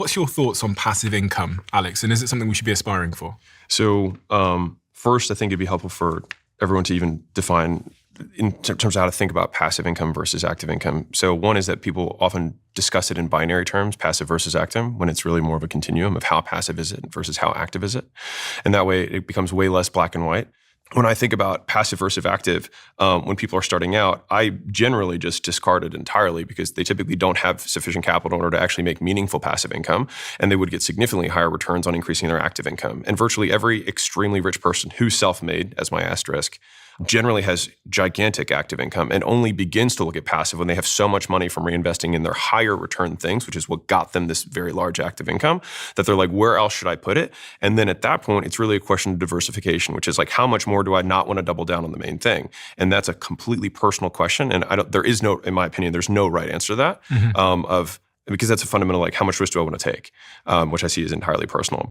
What's your thoughts on passive income, Alex? And is it something we should be aspiring for? So first, I think it'd be helpful for everyone to even define in terms of how to think about passive income versus active income. So one is that people often discuss it in binary terms, passive versus active, when it's really more of a continuum of how passive is it versus how active is it. And that way it becomes way less black and white. When I think about passive versus active, when people are starting out, I generally just discard it entirely because they typically don't have sufficient capital in order to actually make meaningful passive income, and they would get significantly higher returns on increasing their active income. And virtually every extremely rich person who's self-made, as my asterisk, generally has gigantic active income and only begins to look at passive when they have so much money from reinvesting in their higher return things, which is what got them this very large active income, that they're like, where else should I put it? And then at that point, it's really a question of diversification, which is like, how much more do I not want to double down on the main thing? And that's a completely personal question. And there is no, in my opinion, there's no right answer to that because that's a fundamental, like, how much risk do I want to take, which I see as entirely personal.